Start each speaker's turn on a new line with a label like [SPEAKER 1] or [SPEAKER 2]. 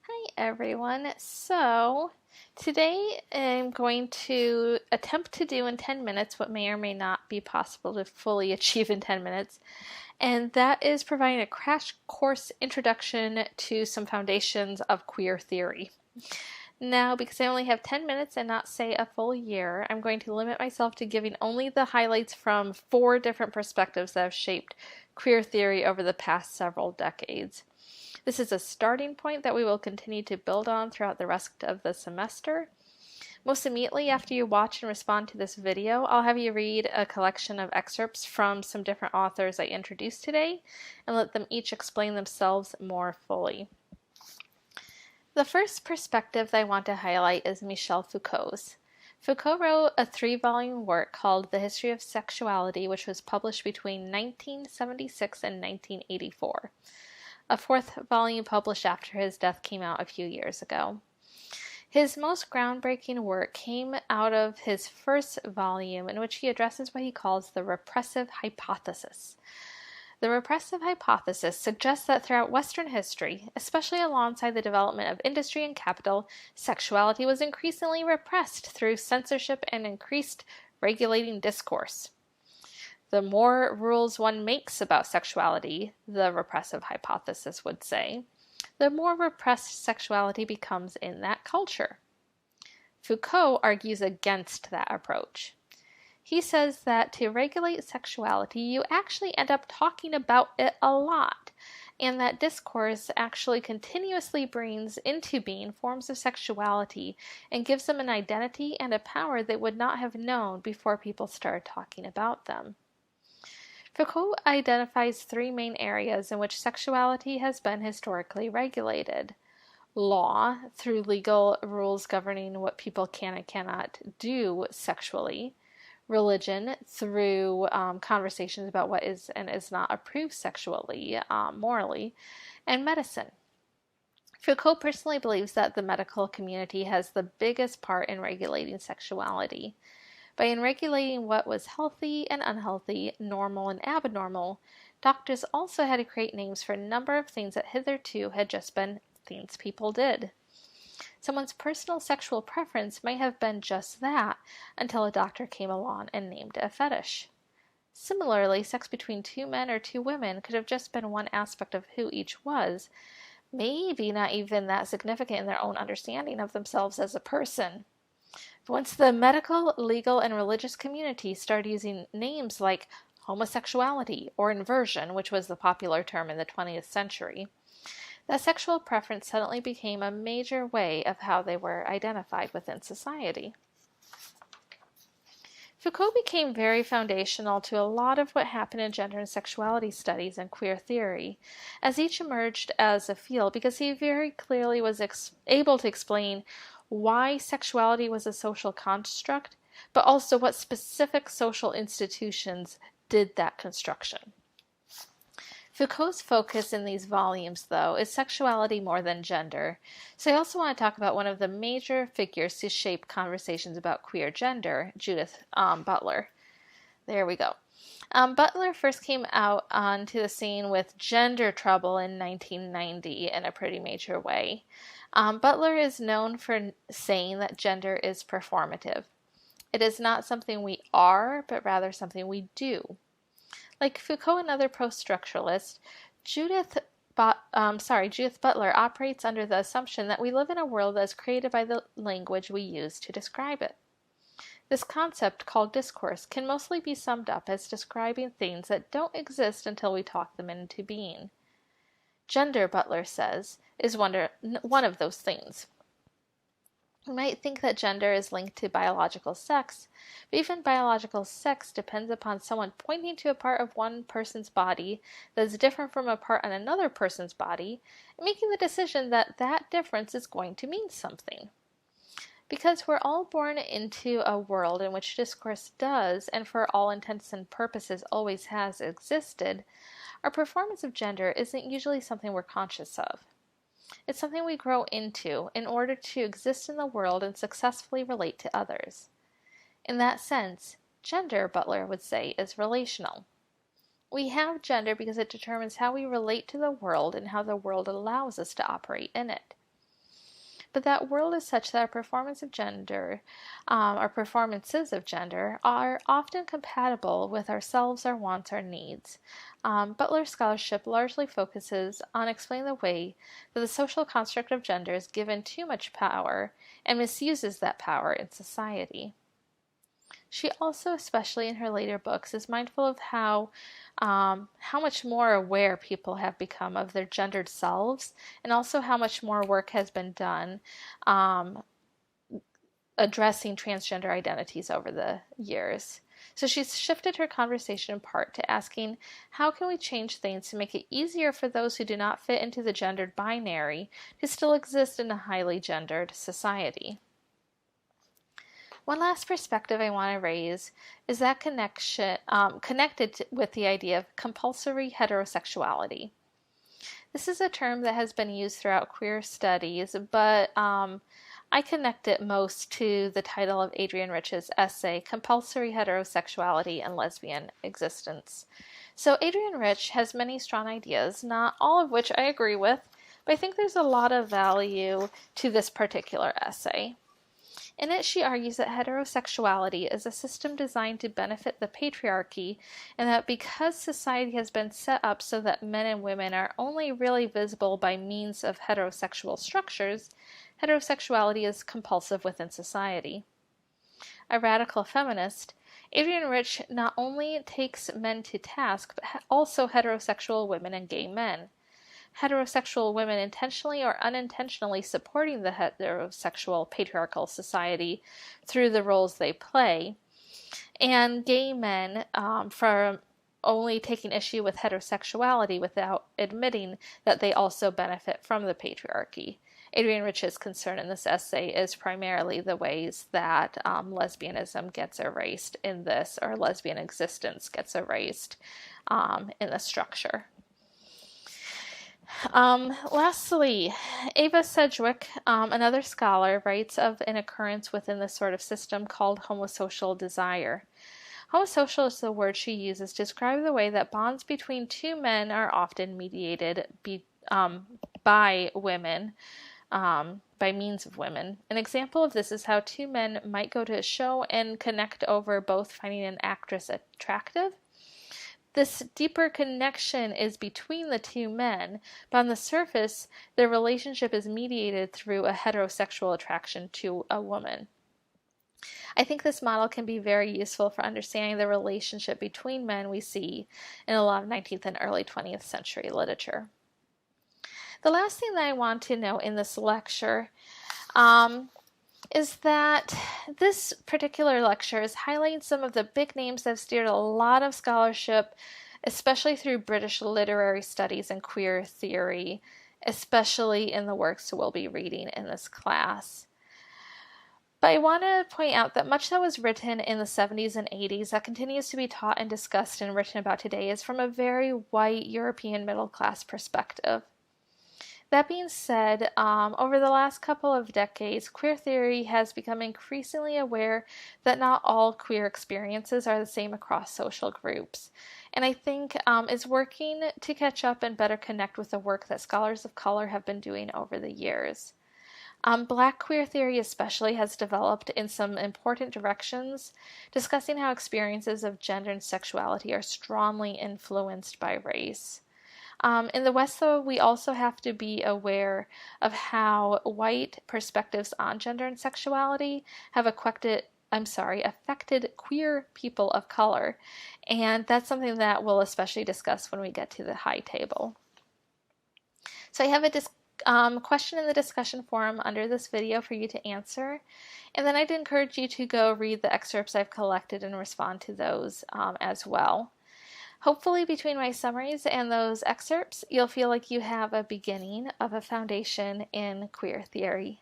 [SPEAKER 1] Hi everyone. So today I'm going to attempt to do in 10 minutes what may or may not be possible to fully achieve in 10 minutes, and that is providing a crash course introduction to some foundations of queer theory. Now, because I only have 10 minutes and not say a full year, I'm going to limit myself to giving only the highlights from 4 different perspectives that have shaped queer theory over the past several decades. This is a starting point that we will continue to build on throughout the rest of the semester. Most immediately after you watch and respond to this video, I'll have you read a collection of excerpts from some different authors I introduced today and let them each explain themselves more fully. The first perspective that I want to highlight is Michel Foucault's. Foucault wrote a 3-volume work called The History of Sexuality, which was published between 1976 and 1984. A 4th volume published after his death came out a few years ago. His most groundbreaking work came out of his first volume, in which he addresses what he calls the repressive hypothesis. The repressive hypothesis suggests that throughout Western history, especially alongside the development of industry and capital, sexuality was increasingly repressed through censorship and increased regulating discourse. The more rules one makes about sexuality, the repressive hypothesis would say, the more repressed sexuality becomes in that culture. Foucault argues against that approach. He says that to regulate sexuality, you actually end up talking about it a lot, and that discourse actually continuously brings into being forms of sexuality and gives them an identity and a power they would not have known before people started talking about them. Foucault identifies 3 main areas in which sexuality has been historically regulated. Law, through legal rules governing what people can and cannot do sexually. Religion, through conversations about what is and is not approved sexually, morally. And medicine. Foucault personally believes that the medical community has the biggest part in regulating sexuality. By regulating what was healthy and unhealthy, normal and abnormal, doctors also had to create names for a number of things that hitherto had just been things people did. Someone's personal sexual preference may have been just that until a doctor came along and named it a fetish. Similarly, sex between 2 men or 2 women could have just been one aspect of who each was, maybe not even that significant in their own understanding of themselves as a person. Once the medical, legal, and religious community started using names like homosexuality or inversion, which was the popular term in the 20th century, that sexual preference suddenly became a major way of how they were identified within society. Foucault became very foundational to a lot of what happened in gender and sexuality studies and queer theory, as each emerged as a field, because he very clearly was able to explain why sexuality was a social construct, but also what specific social institutions did that construction. Foucault's focus in these volumes, though, is sexuality more than gender. So I also want to talk about one of the major figures to shape conversations about queer gender, Judith Butler. There we go. Butler first came out onto the scene with Gender Trouble in 1990 in a pretty major way. Butler is known for saying that gender is performative. It is not something we are, but rather something we do. Like Foucault and other post-structuralists, Judith Butler operates under the assumption that we live in a world that is created by the language we use to describe it. This concept, called discourse, can mostly be summed up as describing things that don't exist until we talk them into being. Gender, Butler says, is one of those things. We might think that gender is linked to biological sex, but even biological sex depends upon someone pointing to a part of one person's body that is different from a part on another person's body, and making the decision that that difference is going to mean something. Because we're all born into a world in which discourse does, and for all intents and purposes always has existed, our performance of gender isn't usually something we're conscious of. It's something we grow into in order to exist in the world and successfully relate to others. In that sense, gender, Butler would say, is relational. We have gender because it determines how we relate to the world and how the world allows us to operate in it. but that world is such that our performances of gender are often compatible with ourselves, our wants, our needs. Butler scholarship largely focuses on explaining the way that the social construct of gender is given too much power and misuses that power in society. She also, especially in her later books, is mindful of how much more aware people have become of their gendered selves, and also how much more work has been done addressing transgender identities over the years. So she's shifted her conversation in part to asking, how can we change things to make it easier for those who do not fit into the gendered binary to still exist in a highly gendered society? One last perspective I want to raise is that connected with the idea of compulsory heterosexuality. This is a term that has been used throughout queer studies, but I connect it most to the title of Adrienne Rich's essay, Compulsory Heterosexuality and Lesbian Existence. So Adrienne Rich has many strong ideas, not all of which I agree with, but I think there's a lot of value to this particular essay. In it, she argues that heterosexuality is a system designed to benefit the patriarchy, and that because society has been set up so that men and women are only really visible by means of heterosexual structures, heterosexuality is compulsive within society. A radical feminist, Adrienne Rich not only takes men to task, but also heterosexual women and gay men. Heterosexual women intentionally or unintentionally supporting the heterosexual patriarchal society through the roles they play, and gay men from only taking issue with heterosexuality without admitting that they also benefit from the patriarchy. Adrienne Rich's concern in this essay is primarily the ways that lesbianism gets erased in this, or lesbian existence gets erased in the structure. Lastly, Ava Sedgwick, another scholar, writes of an occurrence within this sort of system called homosocial desire. Homosocial is the word she uses to describe the way that bonds between two men are often mediated by women, by means of women. An example of this is how two men might go to a show and connect over both finding an actress attractive. This deeper connection is between the two men, but on the surface, their relationship is mediated through a heterosexual attraction to a woman. I think this model can be very useful for understanding the relationship between men we see in a lot of 19th and early 20th century literature. The last thing that I want to note in this lecture is that this particular lecture is highlighting some of the big names that have steered a lot of scholarship, especially through British literary studies and queer theory, especially in the works we'll be reading in this class. But I want to point out that much that was written in the 70s and 80s that continues to be taught and discussed and written about today is from a very white European middle class perspective. That being said, over the last couple of decades, queer theory has become increasingly aware that not all queer experiences are the same across social groups, and I think is working to catch up and better connect with the work that scholars of color have been doing over the years. Black queer theory especially has developed in some important directions, discussing how experiences of gender and sexuality are strongly influenced by race. In the West, though, we also have to be aware of how white perspectives on gender and sexuality have affected queer people of color, and that's something that we'll especially discuss when we get to the high table. So I have a question in the discussion forum under this video for you to answer, and then I'd encourage you to go read the excerpts I've collected and respond to those as well. Hopefully, between my summaries and those excerpts, you'll feel like you have a beginning of a foundation in queer theory.